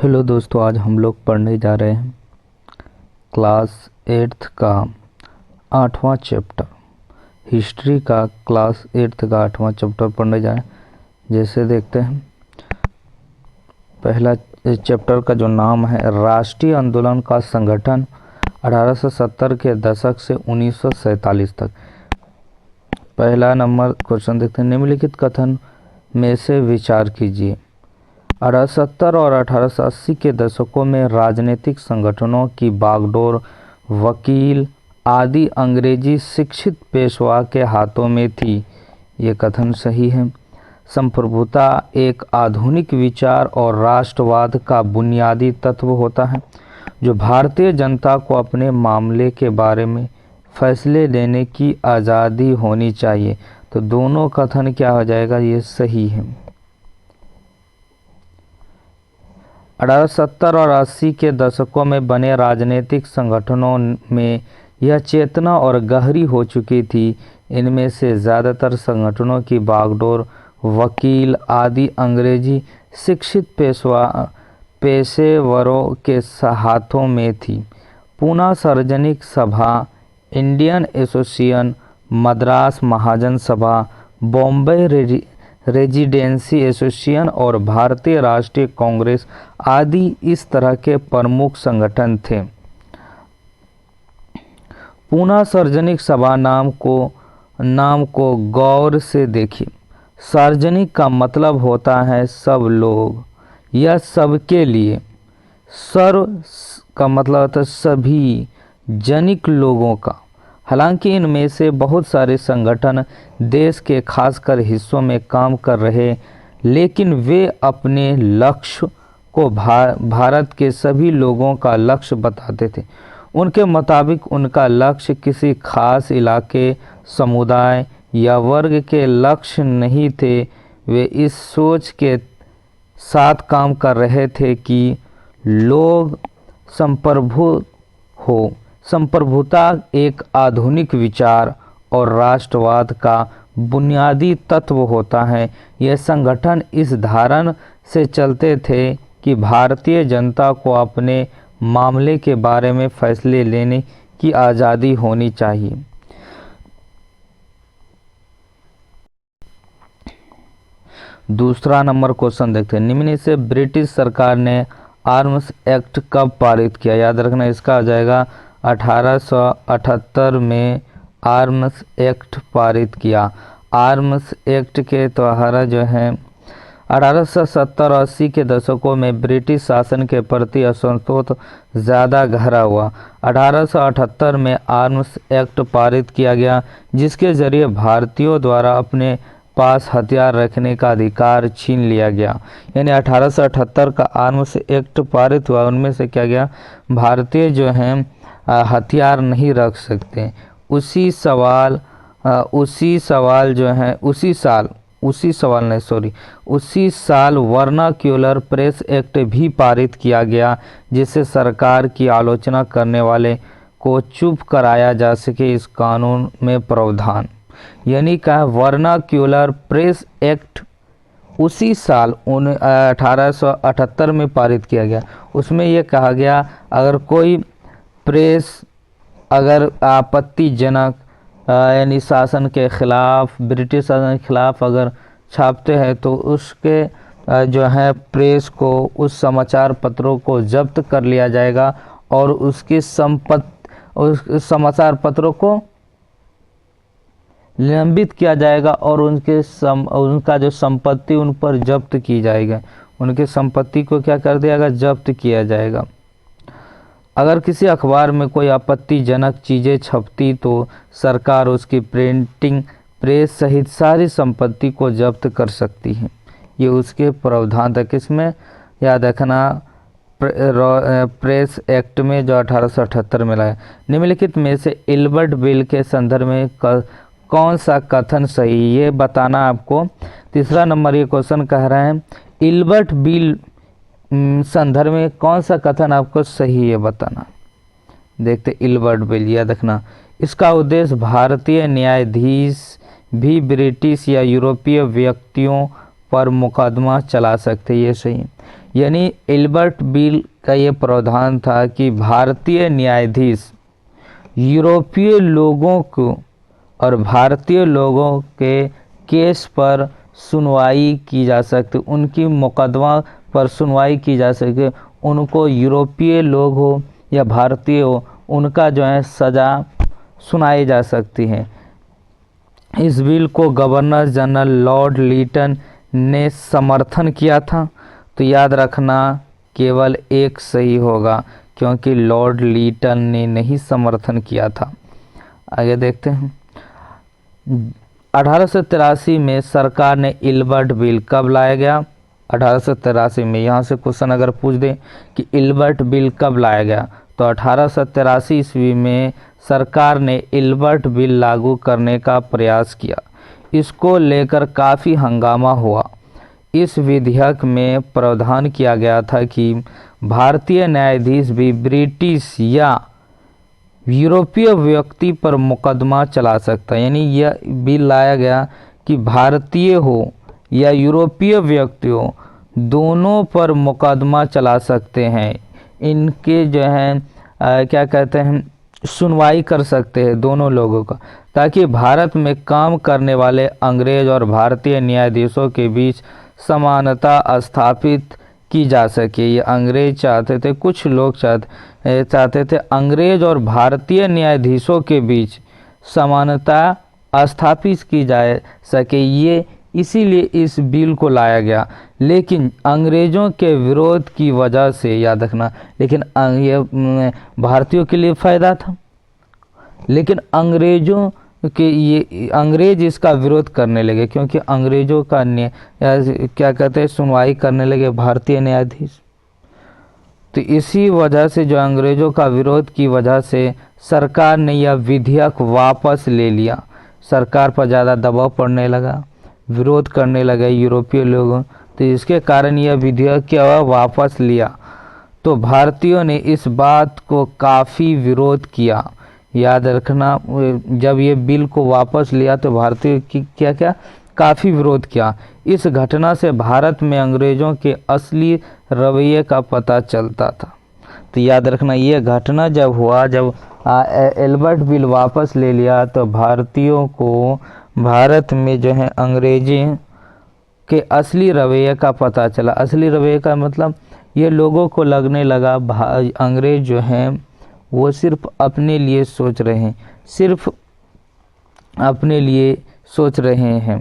Hello दोस्तों, आज हम लोग पढ़ने जा रहे हैं क्लास 8th का 8वां चैप्टर। हिस्ट्री का क्लास 8th का 8वां चैप्टर पढ़ने जा रहे हैं। जैसे देखते हैं, पहला चैप्टर का जो नाम है राष्ट्रीय आंदोलन का संगठन 1870 के दशक से 1947 तक। पहला नंबर क्वेश्चन देखते हैं, निम्नलिखित कथन में से विचार कीजिए। 1870 और 1880 के दशकों में राजनीतिक संगठनों की बागडोर वकील आदि अंग्रेजी शिक्षित पेशवा के हाथों में थी। ये कथन सही है। संप्रभुता एक आधुनिक विचार और राष्ट्रवाद का बुनियादी तत्व होता है जो भारतीय जनता को अपने मामले के बारे में फैसले लेने की आज़ादी होनी चाहिए। तो दोनों कथन क्या हो जाएगा, ये सही है। 1870 और 80 के दशकों में बने राजनीतिक संगठनों में यह चेतना और गहरी हो चुकी थी। इनमें से ज़्यादातर संगठनों की बागडोर वकील आदि अंग्रेजी शिक्षित पेशेवरों के हाथों में थी। पूना सार्वजनिक सभा, इंडियन एसोसिएशन, मद्रास महाजन सभा, बॉम्बे रेजिडेंसी एसोसिएशन और भारतीय राष्ट्रीय कांग्रेस आदि इस तरह के प्रमुख संगठन थे। पूना सार्वजनिक सभा नाम को गौर से देखिए। सार्वजनिक का मतलब होता है सब लोग या सबके लिए। सर्व का मतलब होता है सभी, जनिक लोगों का। हालांकि इनमें से बहुत सारे संगठन देश के खासकर हिस्सों में काम कर रहे, लेकिन वे अपने लक्ष्य को भारत के सभी लोगों का लक्ष्य बताते थे। उनके मुताबिक उनका लक्ष्य किसी खास इलाके, समुदाय या वर्ग के लक्ष्य नहीं थे। वे इस सोच के साथ काम कर रहे थे कि लोग संप्रभुता हो। संप्रभुता एक आधुनिक विचार और राष्ट्रवाद का बुनियादी तत्व होता है। यह संगठन इस धारणा से चलते थे कि भारतीय जनता को अपने मामले के बारे में फैसले लेने की आज़ादी होनी चाहिए। दूसरा नंबर क्वेश्चन देखते हैं, निम्न से ब्रिटिश सरकार ने आर्म्स एक्ट कब पारित किया। याद रखना, इसका आ जाएगा 1878 में आर्म्स एक्ट पारित किया। आर्म्स एक्ट के द्वारा जो है 1870 और 80 के दशकों में ब्रिटिश शासन के प्रति असंतोष ज़्यादा गहरा हुआ। 1878 में आर्म्स एक्ट पारित किया गया, जिसके जरिए भारतीयों द्वारा अपने पास हथियार रखने का अधिकार छीन लिया गया। यानी 1878 का आर्म्स एक्ट पारित हुआ, उनमें से क्या गया, भारतीय जो हैं हथियार नहीं रख सकते। उसी साल वर्नाक्यूलर प्रेस एक्ट भी पारित किया गया, जिससे सरकार की आलोचना करने वाले को चुप कराया जा सके। इस कानून में प्रावधान यानी का वर्नाक्यूलर प्रेस एक्ट उसी साल 1878 में पारित किया गया। उसमें यह कहा गया, अगर कोई प्रेस अगर आपत्तिजनक यानी शासन के खिलाफ, ब्रिटिश शासन के खिलाफ अगर छापते हैं तो उसके जो है प्रेस को, उस समाचार पत्रों को जब्त कर लिया जाएगा और उसकी उस समाचार पत्रों को निलंबित किया जाएगा और उनका जो संपत्ति उन पर जब्त की जाएगी। उनकी संपत्ति को क्या कर दिया जाएगा, जब्त किया जाएगा। अगर किसी अखबार में कोई आपत्तिजनक चीज़ें छपती तो सरकार उसकी प्रिंटिंग प्रेस सहित सारी संपत्ति को जब्त कर सकती है। ये उसके प्रावधान था। किसमें, याद रखना, प्रेस एक्ट में जो 1878 में लाया। निम्नलिखित में से इल्बर्ट बिल के संदर्भ में कौन सा कथन सही, ये बताना आपको। तीसरा नंबर ये क्वेश्चन कह रहे हैं, इल्बर्ट बिल संदर्भ में कौन सा कथन आपको सही है बताना। देखते इल्बर्ट बिल, याद रखना, इसका उद्देश्य भारतीय न्यायाधीश भी ब्रिटिश या यूरोपीय व्यक्तियों पर मुकदमा चला सकते। ये सही। यानी एल्बर्ट बिल का ये प्रावधान था कि भारतीय न्यायाधीश यूरोपीय लोगों को और भारतीय लोगों के केस पर सुनवाई की जा सकती, उनकी मुकदमा पर सुनवाई की जा सके, उनको यूरोपीय लोग हो या भारतीय हो, उनका जो है सज़ा सुनाई जा सकती है। इस बिल को गवर्नर जनरल लॉर्ड लीटन ने समर्थन किया था। तो याद रखना केवल एक सही होगा, क्योंकि लॉर्ड लीटन ने नहीं समर्थन किया था। आगे देखते हैं। 1883 में सरकार ने इल्बर्ट बिल कब लाया गया? 1883 में। यहाँ से क्वेश्चन अगर पूछ दे कि इल्बर्ट बिल कब लाया गया, तो 1883 ईस्वी में सरकार ने इल्बर्ट बिल लागू करने का प्रयास किया। इसको लेकर काफ़ी हंगामा हुआ। इस विधेयक में प्रावधान किया गया था कि भारतीय न्यायाधीश भी ब्रिटिश या यूरोपीय व्यक्ति पर मुकदमा चला सकता है। यानी यह बिल लाया गया कि भारतीय हो या यूरोपीय व्यक्ति हो, दोनों पर मुकदमा चला सकते हैं। इनके जो हैं क्या कहते हैं, सुनवाई कर सकते हैं दोनों लोगों का, ताकि भारत में काम करने वाले अंग्रेज और भारतीय न्यायाधीशों के बीच समानता स्थापित की जा सके। ये अंग्रेज चाहते थे, कुछ लोग चाहते थे अंग्रेज और भारतीय न्यायाधीशों के बीच समानता स्थापित की जा सके, ये इसीलिए इस बिल को लाया गया। लेकिन अंग्रेज़ों के विरोध की वजह से, याद रखना, लेकिन ये भारतीयों के लिए फ़ायदा था, लेकिन अंग्रेज़ों के ये अंग्रेज इसका विरोध करने लगे, क्योंकि अंग्रेज़ों का क्या कहते हैं, सुनवाई करने लगे भारतीय न्यायाधीश। तो इसी वजह से, जो अंग्रेज़ों का विरोध की वजह से, सरकार ने यह विधेयक वापस ले लिया। सरकार पर ज़्यादा दबाव पड़ने लगा, विरोध करने लगे यूरोपीय लोगों, तो इसके कारण यह विधेयक क्या हुआ, वापस लिया। तो भारतीयों ने इस बात को काफ़ी विरोध किया। याद रखना, जब ये बिल को वापस लिया तो भारतीय की क्या काफ़ी विरोध किया। इस घटना से भारत में अंग्रेज़ों के असली रवैये का पता चलता था। तो याद रखना, ये घटना जब हुआ, जब एल्बर्ट बिल वापस ले लिया, तो भारतीयों को भारत में जो है अंग्रेजी के असली रवैये का पता चला। असली रवैये का मतलब, ये लोगों को लगने लगा अंग्रेज जो हैं वो सिर्फ अपने लिए सोच रहे हैं, सिर्फ अपने लिए सोच रहे हैं।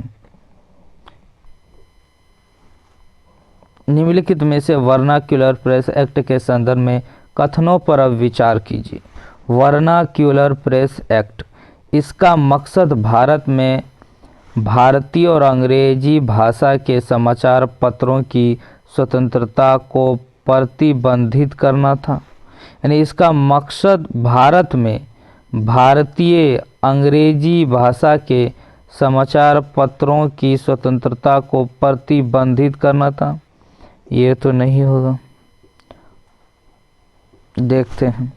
निम्नलिखित में से वर्नाक्युलर प्रेस एक्ट के संदर्भ में कथनों पर अब विचार कीजिए। वर्नाक्युलर प्रेस एक्ट, इसका मकसद भारत में भारतीय और अंग्रेजी भाषा के समाचार पत्रों की स्वतंत्रता को प्रतिबंधित करना था। यानी इसका मकसद भारत में भारतीय अंग्रेजी भाषा के समाचार पत्रों की स्वतंत्रता को प्रतिबंधित करना था। ये तो नहीं होगा। देखते हैं।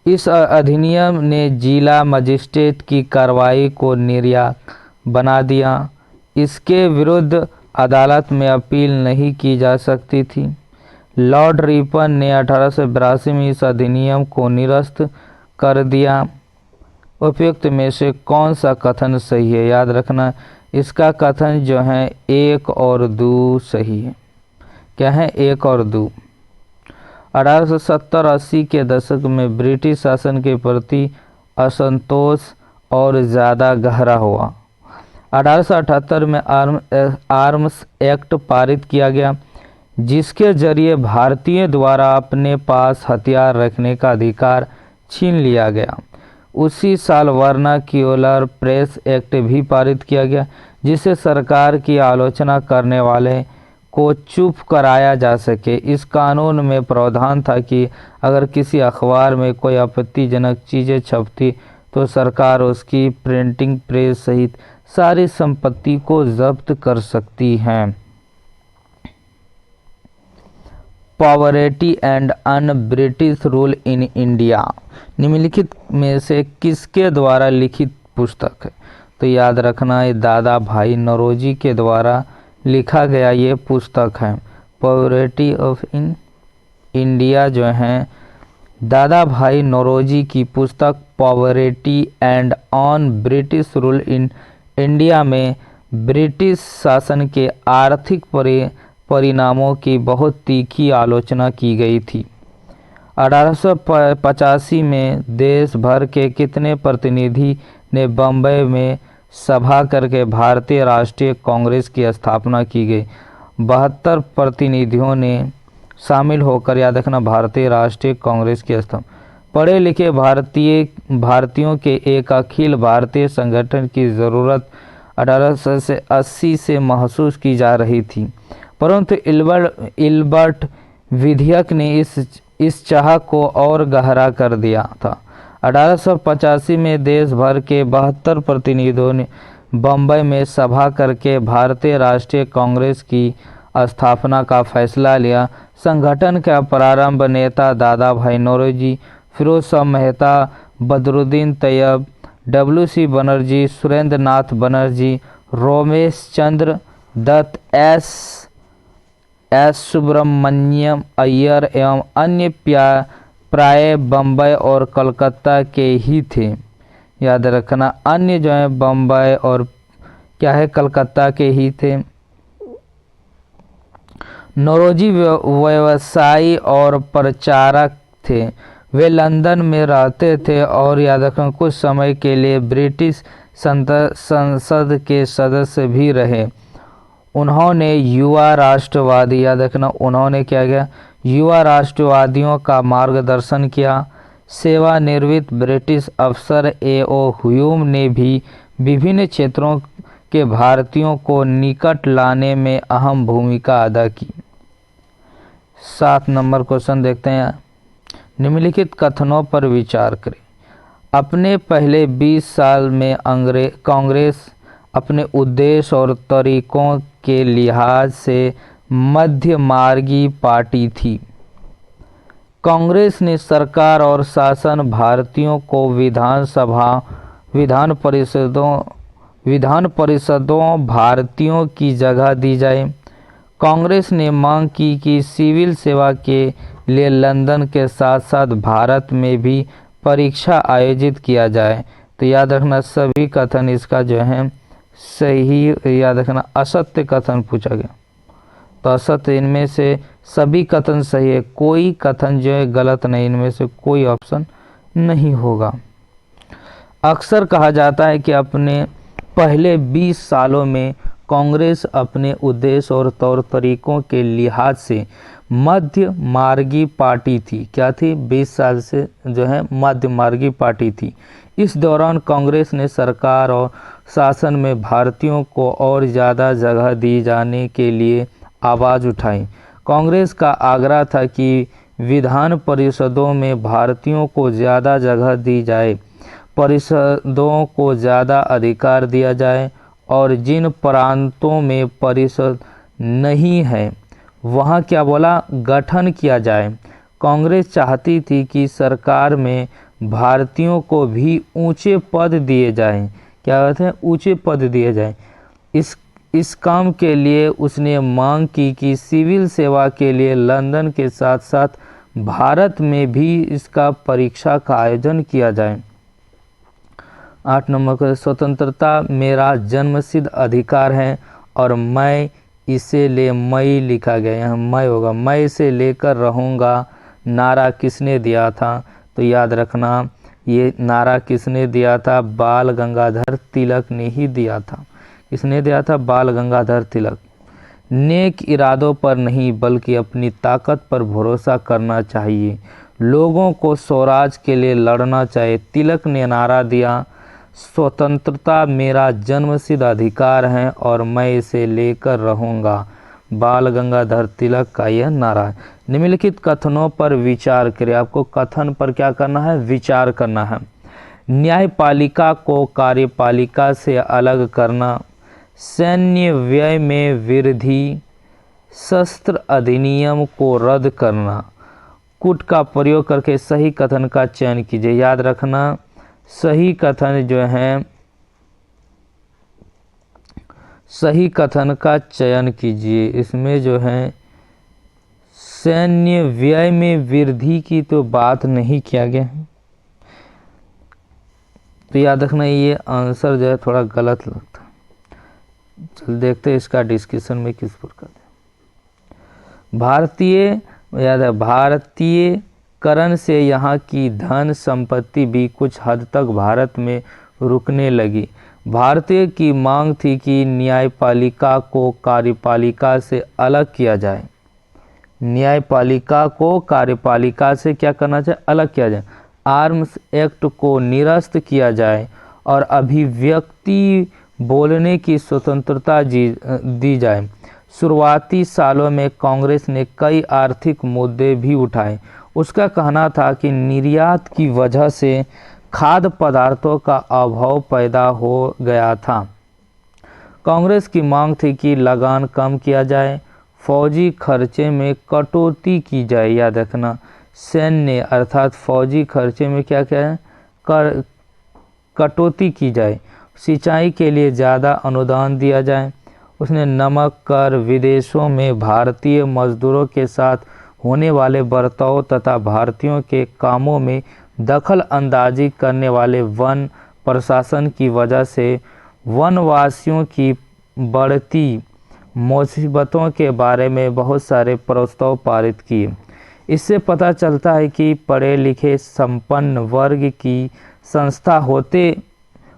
इस अधिनियम ने जिला मजिस्ट्रेट की कार्रवाई को निर्यात बना दिया। इसके विरुद्ध अदालत में अपील नहीं की जा सकती थी। लॉर्ड रिपन ने 1882 में इस अधिनियम को निरस्त कर दिया। उपयुक्त में से कौन सा कथन सही है? याद रखना, इसका कथन जो है 1 और 2 सही है। क्या है? 1 और 2। 1870-80 के दशक में ब्रिटिश शासन के प्रति असंतोष और ज़्यादा गहरा हुआ। 1878 में आर्म्स एक्ट पारित किया गया, जिसके जरिए भारतीय द्वारा अपने पास हथियार रखने का अधिकार छीन लिया गया। उसी साल वर्नाक्युलर प्रेस एक्ट भी पारित किया गया, जिससे सरकार की आलोचना करने वाले को चुप कराया जा सके। इस कानून में प्रावधान था कि अगर किसी अखबार में कोई आपत्तिजनक चीज़ें छपती तो सरकार उसकी प्रिंटिंग प्रेस सहित सारी संपत्ति को जब्त कर सकती है। Poverty and un British rule in India, निम्नलिखित में से किसके द्वारा लिखित पुस्तक है? तो याद रखना, ये दादा भाई नौरोजी के द्वारा लिखा गया ये पुस्तक है। पॉवर्टी ऑफ इन इंडिया जो हैं दादा भाई नौरोजी की पुस्तक poverty and on British rule in India में ब्रिटिश शासन के आर्थिक परिणामों की बहुत तीखी आलोचना की गई थी। 1885 में देश भर के कितने प्रतिनिधि ने बम्बई में सभा करके भारतीय राष्ट्रीय कांग्रेस की स्थापना की गई? 72 प्रतिनिधियों ने शामिल होकर, याद रखना, भारतीय राष्ट्रीय कांग्रेस की स्थापना। पढ़े लिखे भारतीयों के एक अखिल भारतीय संगठन की ज़रूरत 1880 से महसूस की जा रही थी, परंतु इल्बर्ट विधेयक ने इस चाह को और गहरा कर दिया था। 1885 में देश भर के 72 प्रतिनिधियों ने बम्बई में सभा करके भारतीय राष्ट्रीय कांग्रेस की स्थापना का फैसला लिया। संगठन का प्रारंभ नेता दादा भाई नौरोजी, फिरोज शाह मेहता, बदरुद्दीन तैयब, W.C. बनर्जी, सुरेंद्र नाथ बनर्जी, रोमेश चंद्र दत्त, एस सुब्रमण्यम अय्यर एवं अन्य प्राय बम्बई और कलकत्ता के ही थे। याद रखना, अन्य जो है बम्बई और क्या है, कलकत्ता के ही थे। नौरोजी व्यवसायी और प्रचारक थे। वे लंदन में रहते थे और याद रखना कुछ समय के लिए ब्रिटिश संसद के सदस्य भी रहे। उन्होंने युवा राष्ट्रवादी, याद रखना, उन्होंने क्या किया, युवा राष्ट्रवादियों का मार्गदर्शन किया। सेवानिवृत्त ब्रिटिश अफसर A.O. ह्यूम ने भी विभिन्न क्षेत्रों के भारतीयों को निकट लाने में अहम भूमिका अदा की। 7 नंबर क्वेश्चन देखते हैं। निम्नलिखित कथनों पर विचार करें। अपने पहले 20 साल में कांग्रेस अपने उद्देश्य और तरीकों के लिहाज से मध्यमार्गी पार्टी थी। कांग्रेस ने सरकार और शासन भारतीयों को विधान परिषदों भारतीयों की जगह दी जाए। कांग्रेस ने मांग की कि सिविल सेवा के लिए लंदन के साथ साथ भारत में भी परीक्षा आयोजित किया जाए। तो याद रखना सभी कथन इसका जो है सही, याद रखना असत्य कथन पूछा गया, तो असत्य इनमें से सभी कथन सही है, कोई कथन जो है गलत नहीं, इनमें से कोई ऑप्शन नहीं होगा। अक्सर कहा जाता है कि अपने पहले 20 सालों में कांग्रेस अपने उद्देश्य और तौर तरीकों के लिहाज से मध्य मार्गी पार्टी थी। क्या थी? 20 साल से जो है मध्य मार्गी पार्टी थी। इस दौरान कांग्रेस ने सरकार और शासन में भारतीयों को और ज़्यादा जगह दी जाने के लिए आवाज़ उठाई। कांग्रेस का आग्रह था कि विधान परिषदों में भारतीयों को ज़्यादा जगह दी जाए, परिषदों को ज़्यादा अधिकार दिया जाए और जिन प्रांतों में परिषद नहीं है वहाँ क्या बोला, गठन किया जाए। कांग्रेस चाहती थी कि सरकार में भारतीयों को भी ऊंचे पद दिए जाएं। क्या कहते हैं? ऊंचे पद दिए जाएं। इस काम के लिए उसने मांग की कि सिविल सेवा के लिए लंदन के साथ साथ भारत में भी इसका परीक्षा का आयोजन किया जाए। 8 नंबर का, स्वतंत्रता मेरा जन्मसिद्ध अधिकार है और मैं इसे ले, मई लिखा गया, यहाँ मैं होगा, मैं इसे लेकर रहूँगा, नारा किसने दिया था? तो याद रखना ये नारा किसने दिया था? बाल गंगाधर तिलक ने ही दिया था। किसने दिया था? बाल गंगाधर तिलक। नेक इरादों पर नहीं बल्कि अपनी ताकत पर भरोसा करना चाहिए, लोगों को स्वराज के लिए लड़ना चाहिए। तिलक ने नारा दिया, स्वतंत्रता मेरा जन्मसिद्ध अधिकार है और मैं इसे लेकर रहूँगा। बाल गंगाधर तिलक का यह नारा है। निम्नलिखित कथनों पर विचार करें। आपको कथन पर क्या करना है? विचार करना है। न्यायपालिका को कार्यपालिका से अलग करना, सैन्य व्यय में वृद्धि, शस्त्र अधिनियम को रद्द करना। कूट का प्रयोग करके सही कथन का चयन कीजिए। याद रखना सही कथन जो है, सही कथन का चयन कीजिए। इसमें जो है सैन्य व्यय में वृद्धि की तो बात नहीं किया गया है, तो याद रखना ये आंसर जो है थोड़ा गलत लगता है। चल देखते हैं इसका डिस्कशन में किस प्रकार भारतीयकरण से यहाँ की धन संपत्ति भी कुछ हद तक भारत में रुकने लगी। भारतीय की मांग थी कि न्यायपालिका को कार्यपालिका से अलग किया जाए। न्यायपालिका को कार्यपालिका से क्या करना चाहिए, अलग किया जाए। आर्म्स एक्ट को निरस्त किया जाए और अभिव्यक्ति बोलने की स्वतंत्रता दी जाए। शुरुआती सालों में कांग्रेस ने कई आर्थिक मुद्दे भी उठाए। उसका कहना था कि निर्यात की वजह से खाद्य पदार्थों का अभाव पैदा हो गया था। कांग्रेस की मांग थी कि लगान कम किया जाए, फौजी खर्चे में कटौती की जाए। याद रखना, सैन्य अर्थात फौजी खर्चे में क्या क्या है, कटौती की जाए। सिंचाई के लिए ज़्यादा अनुदान दिया जाए। उसने नमक कर, विदेशों में भारतीय मजदूरों के साथ होने वाले बर्ताव तथा भारतीयों के कामों में दखल अंदाजी करने वाले वन प्रशासन की वजह से वनवासियों की बढ़ती मुसीबतों के बारे में बहुत सारे प्रस्ताव पारित किए। इससे पता चलता है कि पढ़े लिखे संपन्न वर्ग की संस्था होते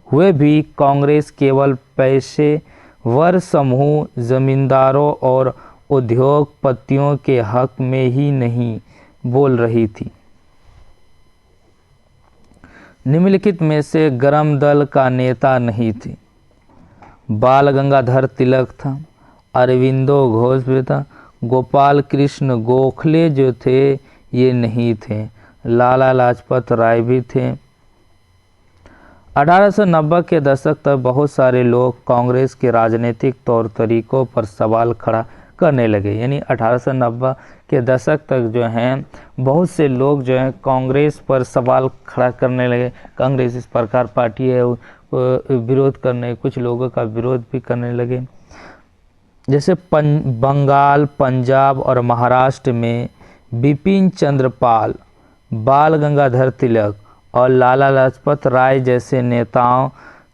हुए भी कांग्रेस केवल पेशेवर समूह, जमींदारों और उद्योगपतियों के हक में ही नहीं बोल रही थी। निम्नलिखित में से गरम दल का नेता नहीं थे। बाल गंगाधर तिलक था, अरविंदो घोष भी था, गोपाल कृष्ण गोखले जो थे ये नहीं थे, लाला लाजपत राय भी थे। 1890 के दशक तक बहुत सारे लोग कांग्रेस के राजनीतिक तौर तरीकों पर सवाल खड़ा करने लगे। यानी 1890 के दशक तक जो हैं बहुत से लोग जो हैं कांग्रेस पर सवाल खड़ा करने लगे। कांग्रेस इस प्रकार पार्टी है, विरोध करने, कुछ लोगों का विरोध भी करने लगे। जैसे बंगाल, पंजाब और महाराष्ट्र में बिपिन चंद्र पाल, बाल गंगाधर तिलक और लाला लाजपत राय जैसे नेताओं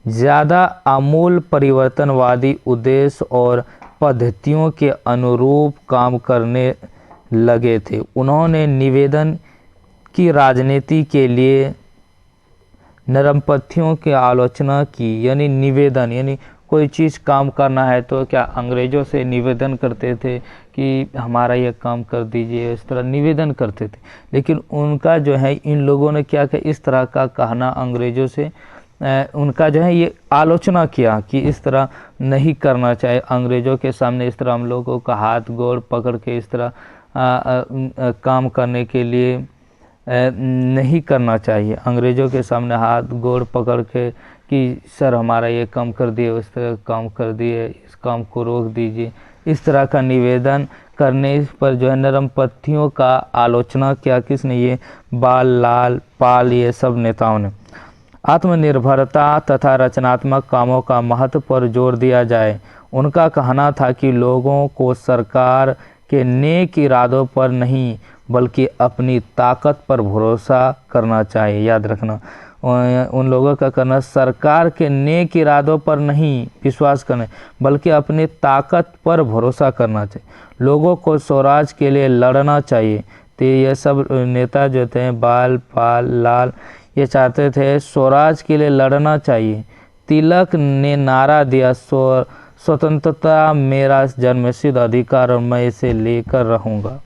ज़्यादा आमूल परिवर्तनवादी उद्देश्य और पद्धतियों के अनुरूप काम करने लगे थे। उन्होंने निवेदन की राजनीति के लिए नरमपंथियों की आलोचना की। यानी निवेदन यानी कोई चीज़ काम करना है तो क्या अंग्रेज़ों से निवेदन करते थे कि हमारा ये काम कर दीजिए, इस तरह निवेदन करते थे। लेकिन उनका जो है इन लोगों ने क्या किया, इस तरह का कहना अंग्रेज़ों से उनका जो है ये आलोचना किया कि इस तरह नहीं करना चाहिए। अंग्रेज़ों के सामने इस तरह हम लोगों का हाथ गोड़ पकड़ के इस तरह काम करने के लिए नहीं करना चाहिए। अंग्रेज़ों के सामने हाथ गोड़ पकड़ के कि सर हमारा ये काम कर दिए, इस तरह काम कर दिए, इस काम को रोक दीजिए, इस तरह का निवेदन करने पर जो है नरमपंथियों का आलोचना किया। किसने, ये बाल लाल पाल ये सब नेताओं ने। आत्मनिर्भरता तथा रचनात्मक कामों का महत्व पर जोर दिया जाए। उनका कहना था कि लोगों को सरकार के नेक इरादों पर नहीं बल्कि अपनी ताकत पर भरोसा करना चाहिए। याद रखना, उन लोगों का कहना सरकार के नेक इरादों पर नहीं विश्वास करना बल्कि अपनी ताकत पर भरोसा करना चाहिए। लोगों को स्वराज के लिए लड़ना चाहिए। तो ये सब नेता जो थे बाल पाल लाल ये चाहते थे स्वराज के लिए लड़ना चाहिए। तिलक ने नारा दिया स्वतंत्रता मेरा जन्मसिद्ध अधिकार और मैं इसे लेकर रहूँगा।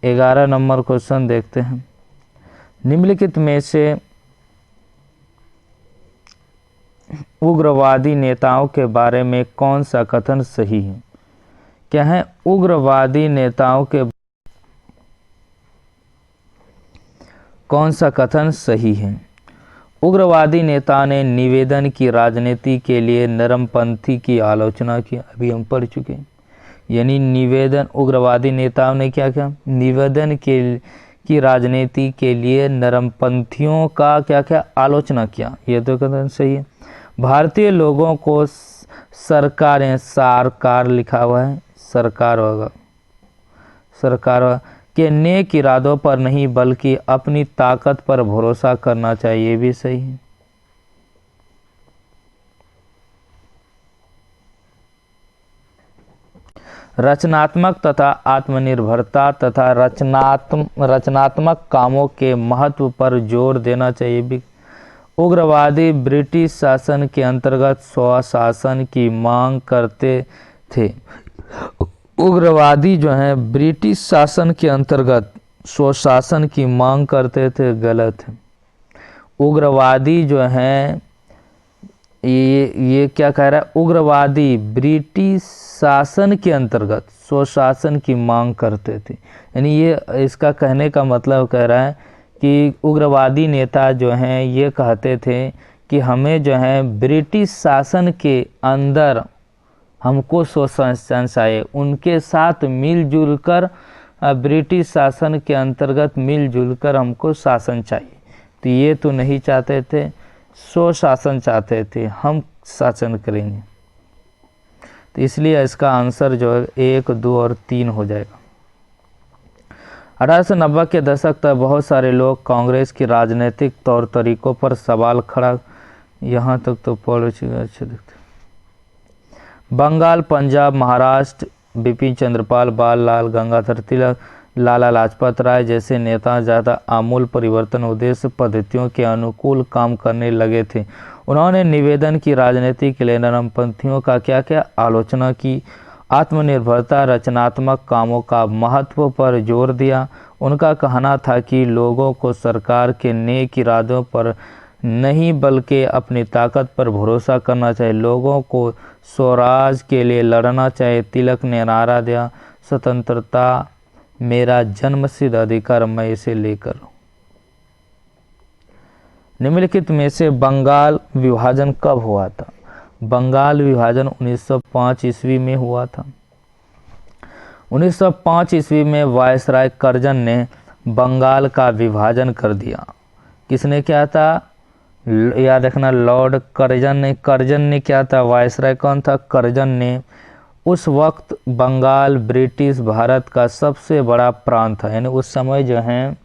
11 नंबर क्वेश्चन देखते हैं। निम्नलिखित में से उग्रवादी नेताओं के बारे में कौन सा कथन सही है? क्या है, उग्रवादी नेताओं के कौन सा कथन सही है? उग्रवादी नेता ने निवेदन की राजनीति के लिए नरमपंथी की आलोचना की। अभी हम पढ़ चुके हैं। यानी निवेदन, उग्रवादी नेताओं ने क्या किया, निवेदन की राजनीति के लिए नरमपंथियों का क्या क्या आलोचना किया। यह तो कथन सही है। भारतीय लोगों को सरकार लिखा हुआ है, सरकार होगा, सरकार के नेक इरादों पर नहीं बल्कि अपनी ताकत पर भरोसा करना चाहिए। ये भी सही है। रचनात्मक तथा आत्मनिर्भरता तथा रचनात्मक कामों के महत्व पर जोर देना चाहिए। उग्रवादी ब्रिटिश शासन के अंतर्गत स्वशासन की मांग करते थे। उग्रवादी जो हैं ब्रिटिश शासन के अंतर्गत स्वशासन की मांग करते थे, गलत है। उग्रवादी जो हैं ये क्या कह रहा है, उग्रवादी ब्रिटिश शासन के अंतर्गत स्वशासन की मांग करते थे। यानी ये इसका कहने का मतलब कह रहा है कि उग्रवादी नेता जो हैं ये कहते थे कि हमें जो है ब्रिटिश शासन के अंदर हमको स्वशासन चाहिए, उनके साथ मिलजुल कर ब्रिटिश शासन के अंतर्गत मिलजुल कर हमको शासन चाहिए। तो ये तो नहीं चाहते थे, स्वशासन चाहते थे, हम शासन करेंगे। तो इसलिए इसका आंसर जो है 1, 2 और 3 हो जाएगा। 1890 के दशक तक बहुत सारे लोग कांग्रेस की राजनीतिक तौर तरीकों पर सवाल खड़ा, यहाँ तक तो पढ़ चुके, अच्छे दिखते। बंगाल, पंजाब, महाराष्ट्र बिपिन चंद्रपाल, बाल लाल गंगाधर तिलक, लाला लाजपत राय जैसे नेता ज़्यादा आमूल परिवर्तन उद्देश्य पद्धतियों के अनुकूल काम करने लगे थे। उन्होंने निवेदन की राजनीति के लिए नरमपंथियों का क्या क्या आलोचना की, आत्मनिर्भरता, रचनात्मक कामों का महत्व पर जोर दिया। उनका कहना था कि लोगों को सरकार के नेक इरादों पर नहीं बल्कि अपनी ताकत पर भरोसा करना चाहिए, लोगों को स्वराज के लिए लड़ना चाहिए। तिलक ने नारा दिया, स्वतंत्रता मेरा जन्मसिद्ध अधिकार, मैं इसे लेकर। निम्नलिखित में से बंगाल विभाजन कब हुआ था? बंगाल विभाजन 1905 ईस्वी में हुआ था। 1905 ईस्वी में वायसराय कर्जन ने बंगाल का विभाजन कर दिया। किसने किया था? याद रखना, लॉर्ड कर्जन ने क्या था? वायसराय कौन था? कर्जन ने। उस वक्त बंगाल ब्रिटिश भारत का सबसे बड़ा प्रांत था। यानी उस समय जो है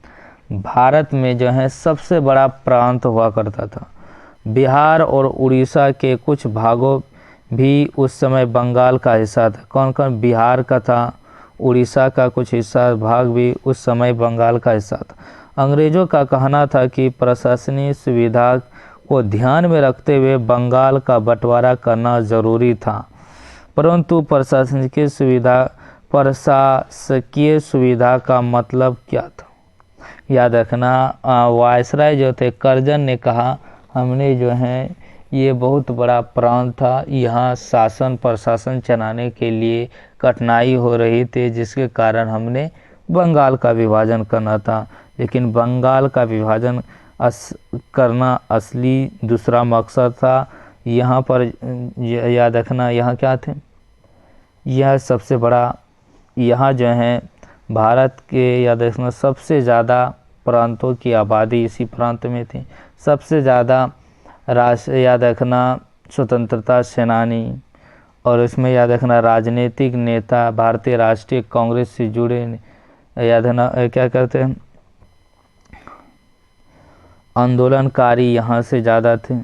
भारत में जो है सबसे बड़ा प्रांत हुआ करता था। बिहार और उड़ीसा के कुछ भागों भी उस समय बंगाल का हिस्सा था। कौन कौन? बिहार का था, उड़ीसा का कुछ हिस्सा भाग भी उस समय बंगाल का हिस्सा था। अंग्रेज़ों का कहना था कि प्रशासनिक सुविधा को ध्यान में रखते हुए बंगाल का बंटवारा करना जरूरी था, परंतु प्रशासकीय सुविधा का मतलब क्या था? याद रखना, वायसराय जो थे कर्जन ने कहा हमने जो है ये बहुत बड़ा प्रांत था, यहाँ शासन प्रशासन चलाने के लिए कठिनाई हो रही थी, जिसके कारण हमने बंगाल का विभाजन करना था। लेकिन बंगाल का विभाजन करना असली दूसरा मकसद था। यहाँ पर याद रखना, यहाँ क्या थे? यह सबसे बड़ा, यहाँ जो है भारत के याद रखना सबसे ज़्यादा प्रांतों की आबादी इसी प्रांत में थी। सबसे ज़्यादा याद रखना स्वतंत्रता सेनानी, और इसमें याद रखना राजनीतिक नेता भारतीय राष्ट्रीय कांग्रेस से जुड़े, याद रखना क्या करते हैं, आंदोलनकारी यहाँ से ज़्यादा थे।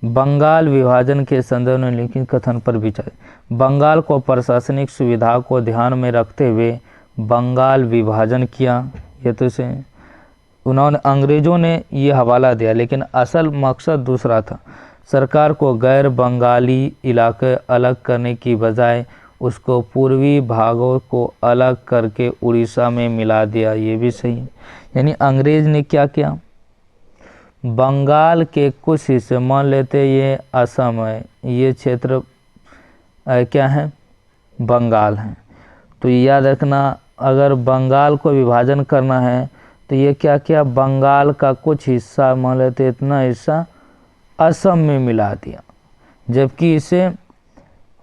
बंगाल विभाजन के संदर्भ में लिखित कथन पर विचार। बंगाल को प्रशासनिक सुविधा को ध्यान में रखते हुए बंगाल विभाजन किया। ये तो से उन्होंने अंग्रेज़ों ने ये हवाला दिया, लेकिन असल मकसद दूसरा था। सरकार को गैर बंगाली इलाके अलग करने की बजाय उसको पूर्वी भागों को अलग करके उड़ीसा में मिला दिया। ये भी सही है। यानी अंग्रेज़ ने क्या किया, बंगाल के कुछ हिस्से, मान लेते ये असम है, ये क्षेत्र क्या है, बंगाल है, तो याद रखना अगर बंगाल को विभाजन करना है तो ये क्या किया, बंगाल का कुछ हिस्सा, मान लेते इतना हिस्सा असम में मिला दिया, जबकि इसे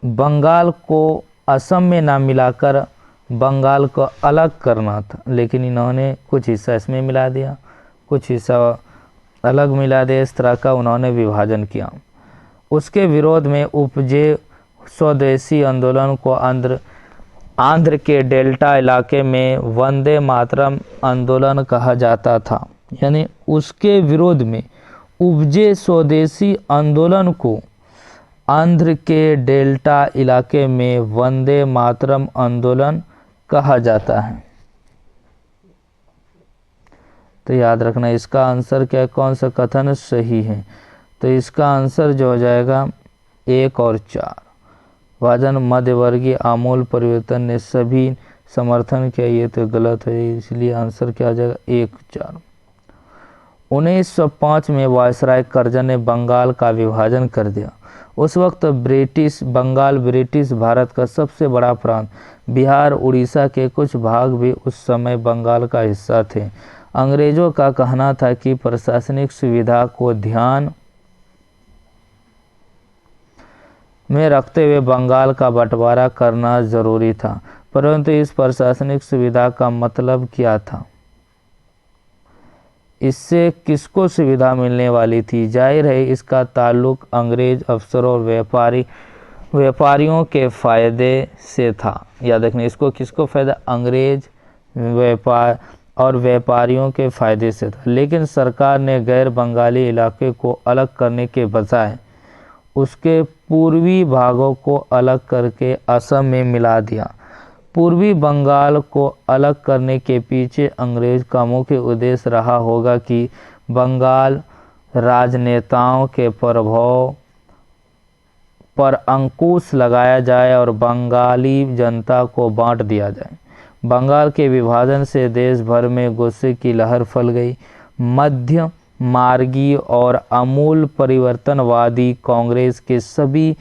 बंगाल को असम में ना मिलाकर बंगाल को अलग करना था, लेकिन इन्होंने कुछ हिस्सा इसमें मिला दिया, कुछ हिस्सा अलग मिला दिया। इस तरह का उन्होंने विभाजन किया। उसके विरोध में उपजे स्वदेशी आंदोलन को आंध्र के डेल्टा इलाके में वंदे मातरम आंदोलन कहा जाता था, यानी उसके विरोध में उपजे स्वदेशी आंदोलन को आंध्र के डेल्टा इलाके में वंदे मातरम आंदोलन कहा जाता है। तो याद रखना इसका आंसर क्या, कौन सा कथन सही है। तो इसका आंसर जो हो जाएगा 1 और 4। वाजन मध्यवर्गीय आमूल परिवर्तन ने सभी समर्थन किया, ये तो गलत है, इसलिए आंसर क्या आ जाएगा 1, 4। 1905 में वायसराय कर्जन ने बंगाल का विभाजन कर दिया। उस वक्त बंगाल ब्रिटिश भारत का सबसे बड़ा प्रांत, बिहार उड़ीसा के कुछ भाग भी उस समय बंगाल का हिस्सा थे। अंग्रेजों का कहना था कि प्रशासनिक सुविधा को ध्यान में रखते हुए बंगाल का बंटवारा करना जरूरी था, परंतु इस प्रशासनिक सुविधा का मतलब क्या था, इससे किसको सुविधा मिलने वाली थी। जाहिर है इसका ताल्लुक अंग्रेज अफसरों और व्यापारियों के फायदे से था। याद रखना इसको किसको फायदा, अंग्रेज व्यापार और व्यापारियों के फायदे से था। लेकिन सरकार ने गैर बंगाली इलाके को अलग करने के बजाय उसके पूर्वी भागों को अलग करके असम में मिला दिया। पूर्वी बंगाल को अलग करने के पीछे अंग्रेज का मुख्य उद्देश्य रहा होगा कि बंगाल राजनेताओं के प्रभाव पर अंकुश लगाया जाए और बंगाली जनता को बांट दिया जाए। बंगाल के विभाजन से देश भर में गुस्से की लहर फैल गई। मध्य मार्गी और आमूल परिवर्तनवादी कांग्रेस के सभी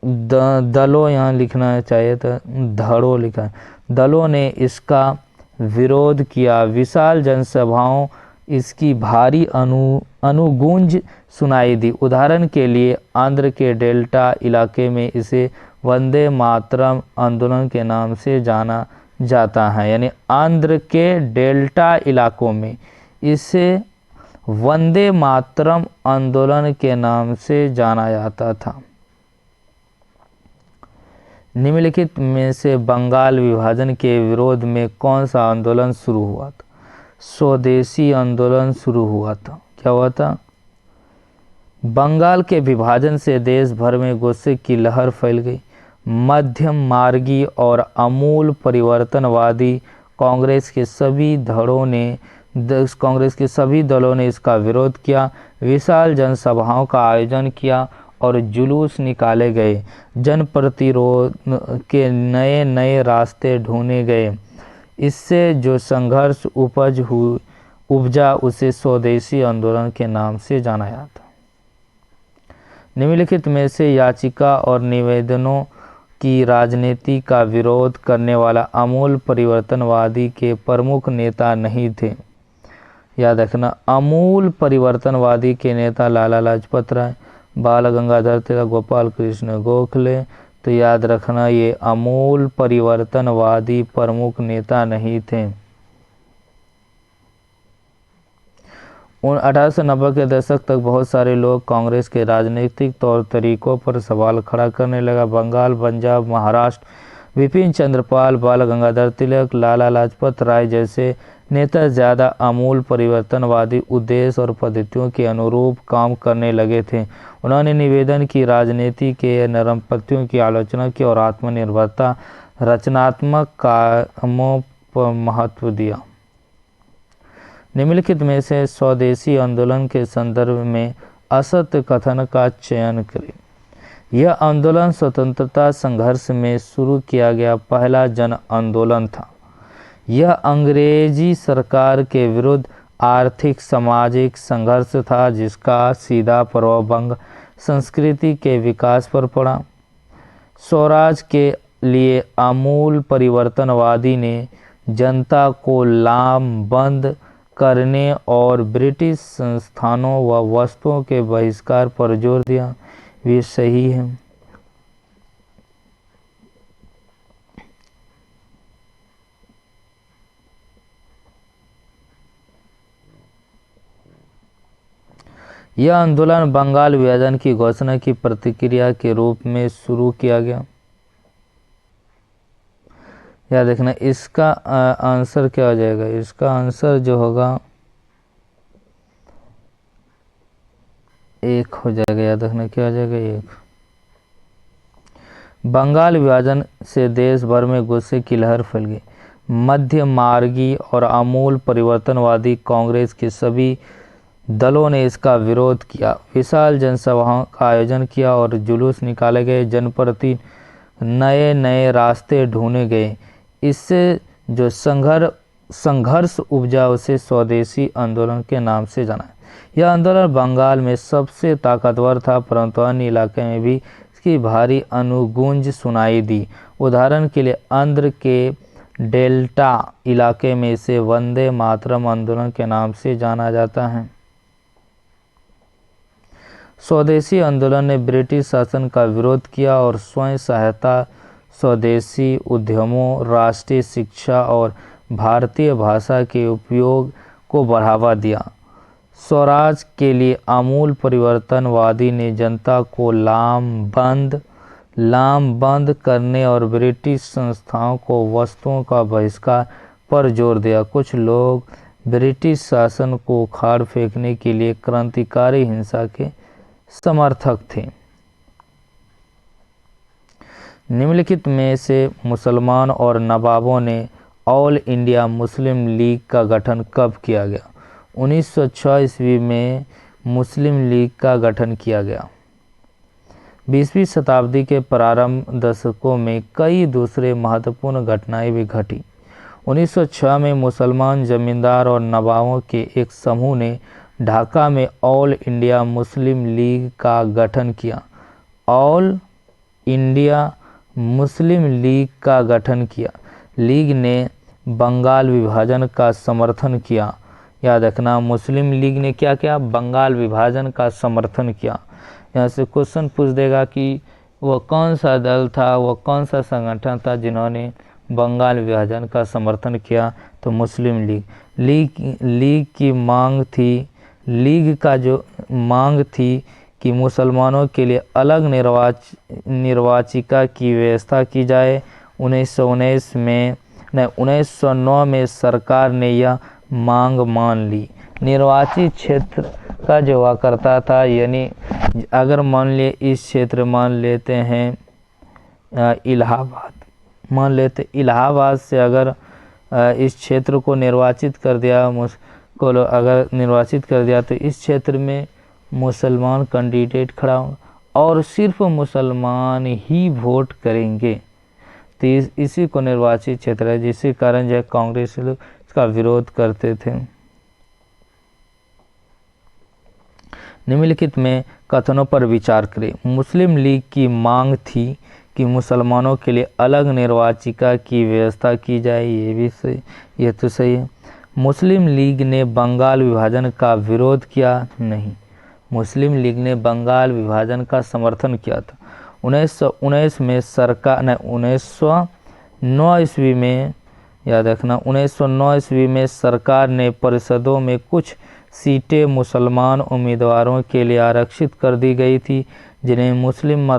दलों, यहाँ लिखना चाहिए था धड़ों लिखा है, दलों ने इसका विरोध किया। विशाल जनसभाओं इसकी भारी अनुगूंज सुनाई दी। उदाहरण के लिए आंध्र के डेल्टा इलाके में इसे वंदे मातरम आंदोलन के नाम से जाना जाता है, यानी आंध्र के डेल्टा इलाकों में इसे वंदे मातरम आंदोलन के नाम से जाना जाता था। निम्नलिखित में से बंगाल विभाजन के विरोध में कौन सा आंदोलन शुरू हुआ था। स्वदेशी आंदोलन शुरू हुआ था। क्या हुआ था, बंगाल के विभाजन से देश भर में गुस्से की लहर फैल गई। मध्यम मार्गी और आमूल परिवर्तनवादी कांग्रेस के सभी दलों ने इसका विरोध किया। विशाल जनसभाओं का आयोजन किया और जुलूस निकाले गए। जन प्रतिरोध के नए नए रास्ते ढूंढे गए। इससे जो संघर्ष उपजा उसे स्वदेशी आंदोलन के नाम से जाना जाता। निम्नलिखित में से याचिका और निवेदनों की राजनीति का विरोध करने वाला आमूल परिवर्तनवादी के प्रमुख नेता नहीं थे। याद रखना आमूल परिवर्तनवादी के नेता लाला लाजपत राय, बाल गंगाधर तिलक, गोपाल कृष्ण गोखले। तो याद रखना ये आमूल परिवर्तनवादी प्रमुख नेता नहीं थे। 1890 के दशक तक बहुत सारे लोग कांग्रेस के राजनीतिक तौर तरीकों पर सवाल खड़ा करने लगा। बंगाल, पंजाब, महाराष्ट्र विपिन चंद्रपाल, बाल गंगाधर तिलक, लाला लाजपत राय जैसे नेता ज़्यादा आमूल परिवर्तनवादी उद्देश्य और पद्धतियों के अनुरूप काम करने लगे थे। उन्होंने निवेदन की राजनीति के नरम पत्तियों की आलोचना की और आत्मनिर्भरता रचनात्मक कामों पर महत्व दिया। निम्नलिखित में से स्वदेशी आंदोलन के संदर्भ में असत्य कथन का चयन करें। यह आंदोलन स्वतंत्रता संघर्ष में शुरू किया गया पहला जन आंदोलन था। यह अंग्रेजी सरकार के विरुद्ध आर्थिक सामाजिक संघर्ष था जिसका सीधा प्रभाव बंग संस्कृति के विकास पर पड़ा। स्वराज के लिए आमूल परिवर्तनवादी ने जनता को लामबंद करने और ब्रिटिश संस्थानों व वस्तुओं के बहिष्कार पर जोर दिया। ये सही है। यह आंदोलन बंगाल विभाजन की घोषणा की प्रतिक्रिया के रूप में शुरू किया गया। याद रखना इसका आंसर क्या हो जाएगा, इसका आंसर जो होगा 1 हो जाएगा। याद रखना क्या हो जाएगा 1। बंगाल विभाजन से देश भर में गुस्से की लहर फैल गई। मध्य मार्गी और आमूल परिवर्तनवादी कांग्रेस के सभी दलों ने इसका विरोध किया। विशाल जनसभाओं का आयोजन किया और जुलूस निकाले गए। जनप्रति नए नए रास्ते ढूंढे गए। इससे जो संघर्ष उपजा उसे स्वदेशी आंदोलन के नाम से जाना। यह आंदोलन बंगाल में सबसे ताकतवर था, परंतु अन्य इलाके में भी इसकी भारी अनुगूंज सुनाई दी। उदाहरण के लिए आंध्र के डेल्टा इलाके में इसे वंदे मातरम आंदोलन के नाम से जाना जाता है। स्वदेशी आंदोलन ने ब्रिटिश शासन का विरोध किया और स्वयं सहायता, स्वदेशी उद्यमों, राष्ट्रीय शिक्षा और भारतीय भाषा के उपयोग को बढ़ावा दिया। स्वराज के लिए आमूल परिवर्तनवादी ने जनता को लामबंद करने और ब्रिटिश संस्थाओं को वस्तुओं का बहिष्कार पर जोर दिया। कुछ लोग ब्रिटिश शासन को उखाड़ फेंकने के लिए क्रांतिकारी हिंसा के समर्थक थे। निम्नलिखित में से मुसलमान और नवाबों ने ऑल इंडिया मुस्लिम लीग का गठन कब किया गया? 1906 ईस्वी में मुस्लिम लीग का गठन किया गया। 20वीं शताब्दी के प्रारंभ दशकों में कई दूसरे महत्वपूर्ण घटनाएं भी घटी। 1906 में मुसलमान जमींदार और नवाबों के एक समूह ने ढाका में ऑल इंडिया मुस्लिम लीग का गठन किया। ऑल इंडिया मुस्लिम लीग का गठन किया। लीग ने बंगाल विभाजन का समर्थन किया। याद रखना मुस्लिम लीग ने क्या किया? बंगाल विभाजन का समर्थन किया। यहाँ से क्वेश्चन पूछ देगा कि वह कौन सा दल था, वह कौन सा संगठन था जिन्होंने बंगाल विभाजन का समर्थन किया? तो मुस्लिम लीग की मांग थी, लीग का जो मांग थी कि मुसलमानों के लिए अलग निर्वाचिका की व्यवस्था की जाए। 1909 में सरकार ने यह मांग मान ली। निर्वाचित क्षेत्र का जो हुआ करता था, यानी अगर मान लिए इस क्षेत्र मान लेते हैं इलाहाबाद, मान लेते इलाहाबाद से अगर इस क्षेत्र को निर्वाचित कर दिया, अगर निर्वाचित कर दिया तो इस क्षेत्र में मुसलमान कैंडिडेट खड़ा होगा और सिर्फ मुसलमान ही वोट करेंगे। तो इसी को निर्वाचित क्षेत्र है, जिसके कारण जो कांग्रेस लोग इसका विरोध करते थे। निम्नलिखित में कथनों पर विचार करें। मुस्लिम लीग की मांग थी कि मुसलमानों के लिए अलग निर्वाचिका की व्यवस्था की जाए। ये भी सही, ये तो सही है। मुस्लिम लीग ने बंगाल विभाजन का विरोध किया? नहीं, मुस्लिम लीग ने बंगाल विभाजन का समर्थन किया था। 1919 में सरकार ने 1909 ईस्वी में, याद रखना 1909 ईस्वी में सरकार ने परिषदों में कुछ सीटें मुसलमान उम्मीदवारों के लिए आरक्षित कर दी गई थी, जिन्हें मुस्लिम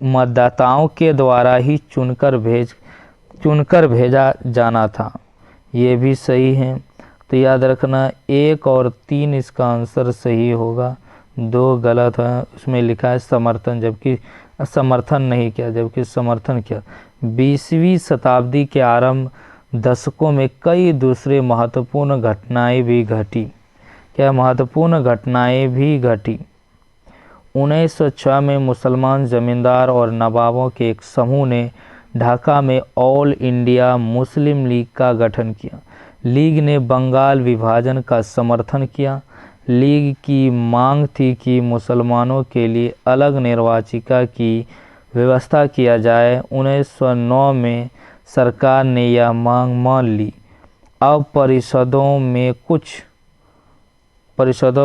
मतदाताओं के द्वारा ही चुनकर भेजा जाना था। ये भी सही है। तो याद रखना 1 और 3 इसका आंसर सही होगा, 2 गलत है। उसमें लिखा है समर्थन, जबकि समर्थन नहीं किया, जबकि समर्थन किया। 20वीं शताब्दी के आरंभ दशकों में कई दूसरे महत्वपूर्ण घटनाएं भी घटी। क्या महत्वपूर्ण घटनाएं भी घटी? 1906 में मुसलमान जमींदार और नवाबों के एक समूह ने ढाका में ऑल इंडिया मुस्लिम लीग का गठन किया। लीग ने बंगाल विभाजन का समर्थन किया। लीग की मांग थी कि मुसलमानों के लिए अलग निर्वाचिका की व्यवस्था किया जाए। 1909 में सरकार ने यह मांग मान ली। अब परिषदों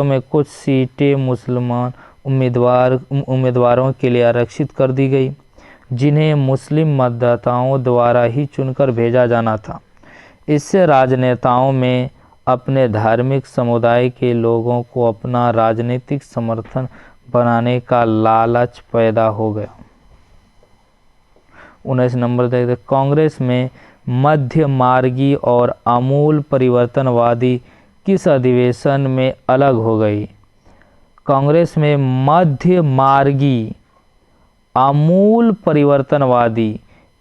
में कुछ सीटें मुसलमान उम्मीदवारों के लिए आरक्षित कर दी गई, जिन्हें मुस्लिम मतदाताओं द्वारा ही चुनकर भेजा जाना था। इससे राजनेताओं में अपने धार्मिक समुदाय के लोगों को अपना राजनीतिक समर्थन बनाने का लालच पैदा हो गया। 19 नंबर देखते कांग्रेस में मध्य मार्गी और आमूल परिवर्तनवादी किस अधिवेशन में अलग हो गई? कांग्रेस में मध्य मार्गी आमूल परिवर्तनवादी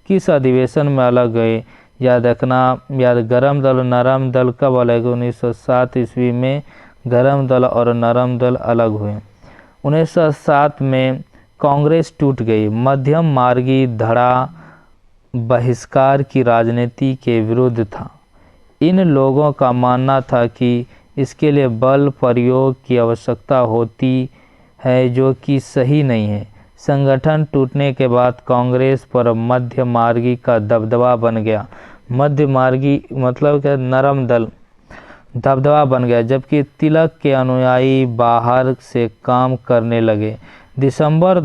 किस अधिवेशन में अलग गए? याद रखना, याद गरम दल और नरम दल कब अलग हुए? 1907 ईस्वी में गरम दल और नरम दल अलग हुए। 1907 में कांग्रेस टूट गई। मध्यम मार्गी धड़ा बहिष्कार की राजनीति के विरुद्ध था। इन लोगों का मानना था कि इसके लिए बल प्रयोग की आवश्यकता होती है, जो कि सही नहीं है। संगठन टूटने के बाद कांग्रेस पर मध्य मार्गी का दबदबा बन गया। मध्य मार्गी मतलब क्या? नरम दल दबदबा बन गया, जबकि तिलक के अनुयायी बाहर से काम करने लगे। दिसंबर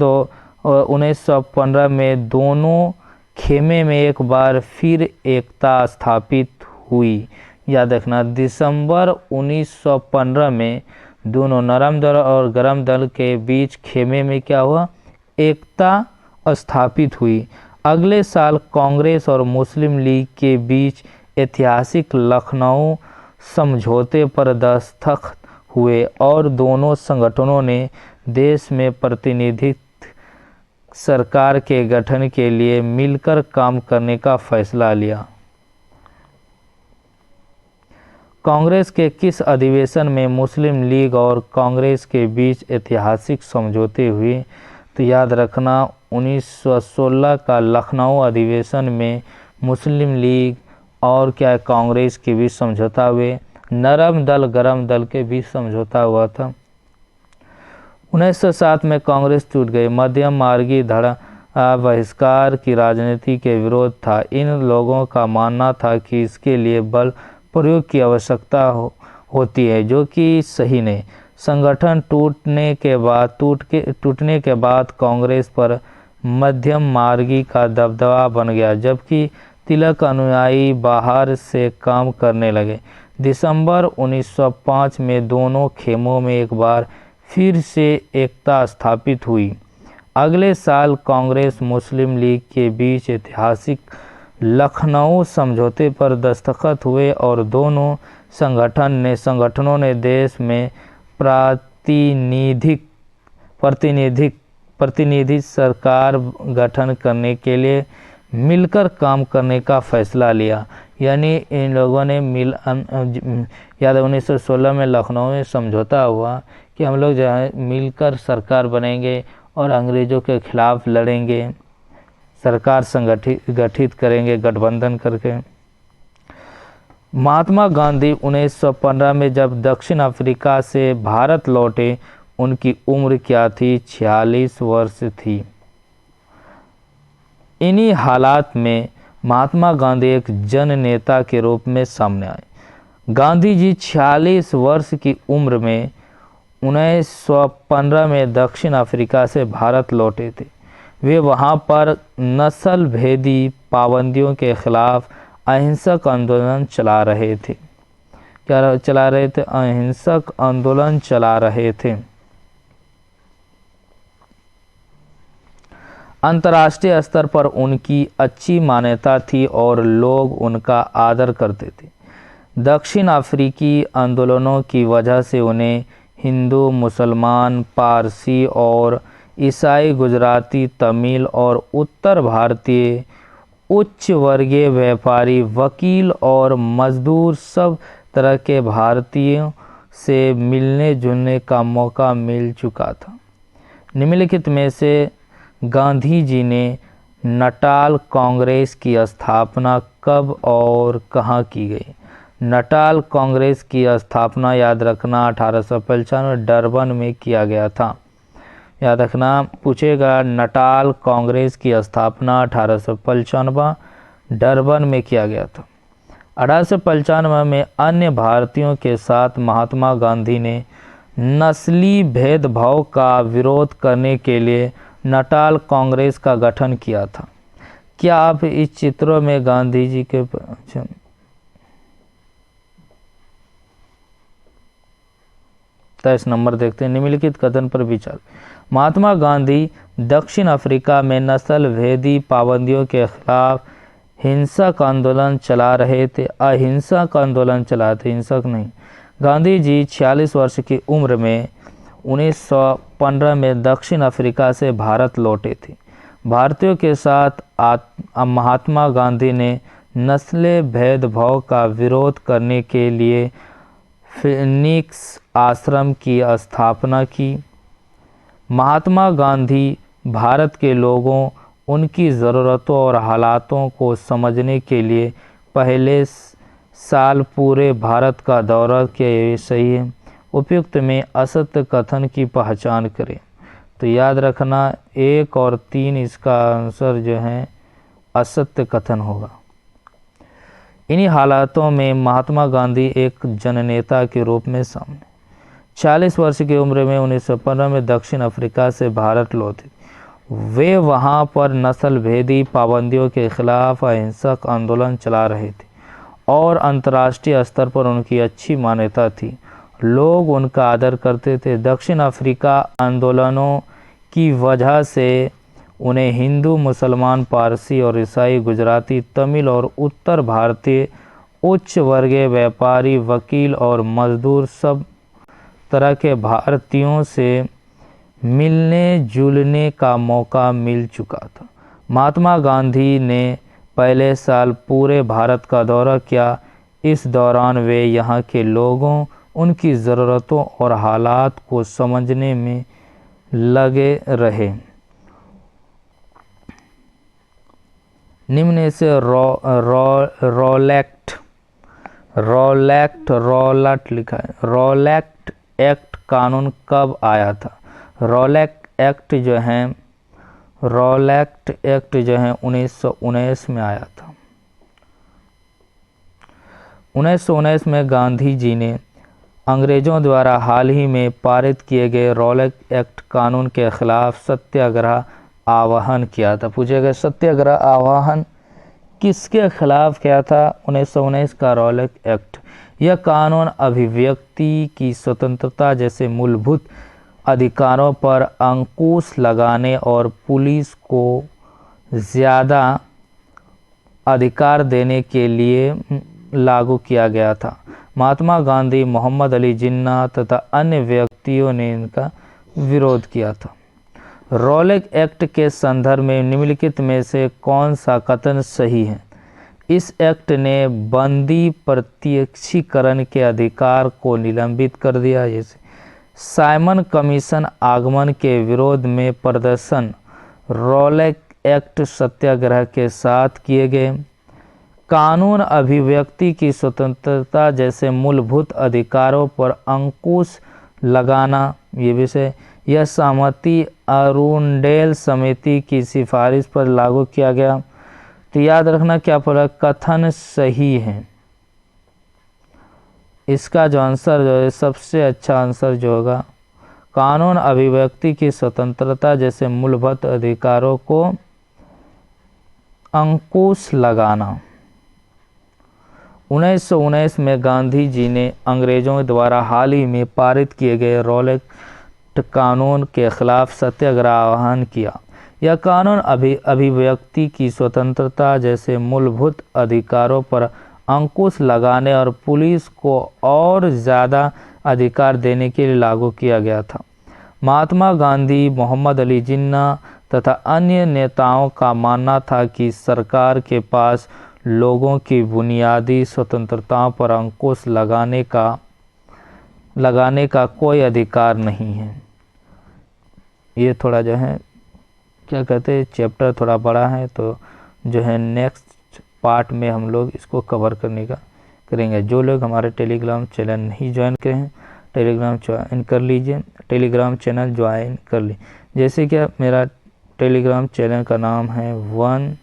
1915 में दोनों खेमे में एक बार फिर एकता स्थापित हुई। याद रखना, दिसंबर 1915 में दोनों नरम दल और गरम दल के बीच खेमे में क्या हुआ? एकता स्थापित हुई। अगले साल कांग्रेस और मुस्लिम लीग के बीच ऐतिहासिक लखनऊ समझौते पर दस्तखत हुए और दोनों संगठनों ने देश में प्रतिनिधित्व सरकार के गठन के लिए मिलकर काम करने का फैसला लिया। कांग्रेस के किस अधिवेशन में मुस्लिम लीग और कांग्रेस के बीच ऐतिहासिक समझौते हुए? तो याद रखना, 1916 का लखनऊ अधिवेशन में मुस्लिम लीग और क्या कांग्रेस के बीच समझौता हुए। नरम दल गरम दल के बीच समझौता हुआ था। 1907 में कांग्रेस टूट गई। मध्यम मार्गी धड़ा बहिष्कार की राजनीति के विरोध था। इन लोगों का मानना था कि इसके लिए बल प्रयोग की आवश्यकता होती है, जो कि सही नहीं। संगठन टूटने के बाद कांग्रेस पर मध्यम मार्गी का दबदबा बन गया, जबकि तिलक अनुयायी बाहर से काम करने लगे। दिसंबर 1905 में दोनों खेमों में एक बार फिर से एकता स्थापित हुई। अगले साल कांग्रेस मुस्लिम लीग के बीच ऐतिहासिक लखनऊ समझौते पर दस्तखत हुए और दोनों संगठनों ने देश में प्रतिनिधि सरकार गठन करने के लिए मिलकर काम करने का फैसला लिया। यानी इन लोगों ने याद 1916 में लखनऊ में समझौता हुआ कि हम लोग जो है मिलकर सरकार बनेंगे और अंग्रेज़ों के खिलाफ लड़ेंगे, सरकार गठित करेंगे गठबंधन करके। महात्मा गांधी 1915 में जब दक्षिण अफ्रीका से भारत लौटे, उनकी उम्र क्या थी? 46 वर्ष थी। इन्हीं हालात में महात्मा गांधी एक जन नेता के रूप में सामने आए। गांधी जी 46 वर्ष की उम्र में 1915 में दक्षिण अफ्रीका से भारत लौटे थे। वे वहां पर नस्ल भेदी पाबंदियों के खिलाफ अहिंसक आंदोलन चला रहे थे। क्या चला रहे थे? अहिंसक आंदोलन चला रहे थे। अंतर्राष्ट्रीय स्तर पर उनकी अच्छी मान्यता थी और लोग उनका आदर करते थे। दक्षिण अफ्रीकी आंदोलनों की वजह से उन्हें हिंदू, मुसलमान, पारसी और ईसाई, गुजराती, तमिल और उत्तर भारतीय उच्च वर्गीय व्यापारी, वकील और मजदूर सब तरह के भारतीयों से मिलने जुलने का मौका मिल चुका था। निम्नलिखित में से गांधी जी ने नटाल कांग्रेस की स्थापना कब और कहाँ की गई? नटाल कांग्रेस की स्थापना याद रखना 1895 डरबन में किया गया था। याद रखना, पूछेगा नटाल कांग्रेस की स्थापना 1895 डरबन में किया गया था। 1895 में अन्य भारतीयों के साथ महात्मा गांधी ने नस्ली भेदभाव का विरोध करने के लिए नटाल कांग्रेस का गठन किया था। क्या आप इस चित्रों में गांधी जी के 23 नंबर देखते हैं। निम्नलिखित कथन पर विचार। महात्मा गांधी दक्षिण अफ्रीका में नस्ल भेदी पाबंदियों के खिलाफ हिंसक आंदोलन चला रहे थे। अहिंसक आंदोलन चलाते, हिंसक नहीं। गांधी जी 46 वर्ष की उम्र में 1915 में दक्षिण अफ्रीका से भारत लौटे थे। भारतीयों के साथ महात्मा गांधी ने नस्लीय भेदभाव का विरोध करने के लिए फिनिक्स आश्रम की स्थापना की। महात्मा गांधी भारत के लोगों, उनकी ज़रूरतों और हालातों को समझने के लिए पहले साल पूरे भारत का दौरा किया। ये सही है। उपयुक्त में असत्य कथन की पहचान करें। तो याद रखना 1 और 3 इसका आंसर जो है असत्य कथन होगा। इन्हीं हालातों में महात्मा गांधी एक जननेता के रूप में सामने 40 वर्ष की उम्र में 1915 में दक्षिण अफ्रीका से भारत लौटे। वे वहां पर नस्ल भेदी पाबंदियों के खिलाफ अहिंसक आंदोलन चला रहे थे और अंतर्राष्ट्रीय स्तर पर उनकी अच्छी मान्यता थी। लोग उनका आदर करते थे। दक्षिण अफ्रीका आंदोलनों की वजह से उन्हें हिंदू, मुसलमान, पारसी और ईसाई, गुजराती, तमिल और उत्तर भारतीय उच्च वर्गीय व्यापारी, वकील और मजदूर सब तरह के भारतीयों से मिलने जुलने का मौका मिल चुका था। महात्मा गांधी ने पहले साल पूरे भारत का दौरा किया। इस दौरान वे यहाँ के लोगों, उनकी ज़रूरतों और हालात को समझने में लगे रहे। निम्न से रॉलेट लिखा है। रॉलेट एक्ट कानून कब आया था? रॉलेट एक्ट जो है 1919 में आया था। 1919 में गांधी जी ने अंग्रेज़ों द्वारा हाल ही में पारित किए गए रॉलेट एक्ट कानून के खिलाफ सत्याग्रह आह्वान किया था। पूछेगा सत्याग्रह आह्वान किसके खिलाफ किया था? 1919 का रॉलेट एक्ट। यह कानून अभिव्यक्ति की स्वतंत्रता जैसे मूलभूत अधिकारों पर अंकुश लगाने और पुलिस को ज़्यादा अधिकार देने के लिए लागू किया गया था। महात्मा गांधी, मोहम्मद अली जिन्ना तथा अन्य व्यक्तियों ने इनका विरोध किया था। रॉलेट एक्ट के संदर्भ में निम्नलिखित में से कौन सा कथन सही है? इस एक्ट ने बंदी प्रत्यक्षीकरण के अधिकार को निलंबित कर दिया। जैसे साइमन कमीशन आगमन के विरोध में प्रदर्शन रॉलेट एक्ट सत्याग्रह के साथ किए गए। कानून अभिव्यक्ति की स्वतंत्रता जैसे मूलभूत अधिकारों पर अंकुश लगाना। ये विषय यह सहमति अरुंडेल समिति की सिफारिश पर लागू किया गया। तो याद रखना क्या पड़ा? कथन सही है। इसका जो आंसर जो है सबसे अच्छा आंसर जो होगा कानून अभिव्यक्ति की स्वतंत्रता जैसे मूलभूत अधिकारों को अंकुश लगाना। 1919 में गांधी जी ने अंग्रेजों द्वारा हाल ही में पारित किए गए रॉलेट कानून के खिलाफ सत्याग्रह आह्वान किया। यह कानून अभिव्यक्ति की स्वतंत्रता जैसे मूलभूत अधिकारों पर अंकुश लगाने और पुलिस को और ज़्यादा अधिकार देने के लिए लागू किया गया था। महात्मा गांधी, मोहम्मद अली जिन्ना तथा अन्य नेताओं का मानना था कि सरकार के पास लोगों की बुनियादी स्वतंत्रताओं पर अंकुश लगाने का कोई अधिकार नहीं है। ये थोड़ा जो है क्या कहते हैं चैप्टर थोड़ा बड़ा है, तो जो है नेक्स्ट पार्ट में हम लोग इसको कवर करने का करेंगे। जो लोग हमारे टेलीग्राम चैनल नहीं ज्वाइन करे हैं, टेलीग्राम ज्वाइन कर लीजिए। टेलीग्राम चैनल ज्वाइन कर ली। जैसे कि मेरा टेलीग्राम चैनल का नाम है वन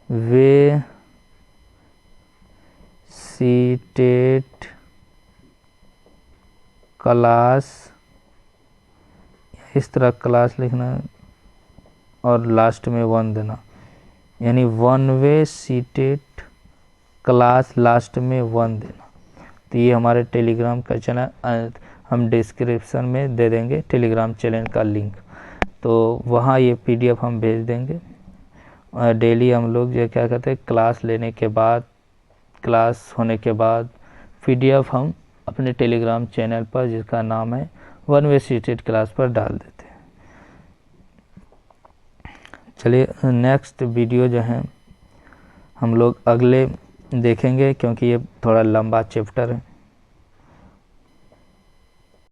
वे सीटेट क्लास, इस तरह क्लास लिखना और लास्ट में 1 देना, यानी one way CTET class last में 1 देना। तो ये हमारे टेलीग्राम का चैनल, हम डिस्क्रिप्शन में दे देंगे टेलीग्राम चैनल का लिंक, तो वहाँ ये PDF हम भेज देंगे। और डेली हम लोग जो क्या कहते हैं, क्लास लेने के बाद, क्लास होने के बाद PDF हम अपने टेलीग्राम चैनल पर, जिसका नाम है वन वे सीटेड क्लास, पर डाल देते हैं। चलिए नेक्स्ट वीडियो जो है हम लोग अगले देखेंगे, क्योंकि ये थोड़ा लंबा चैप्टर है।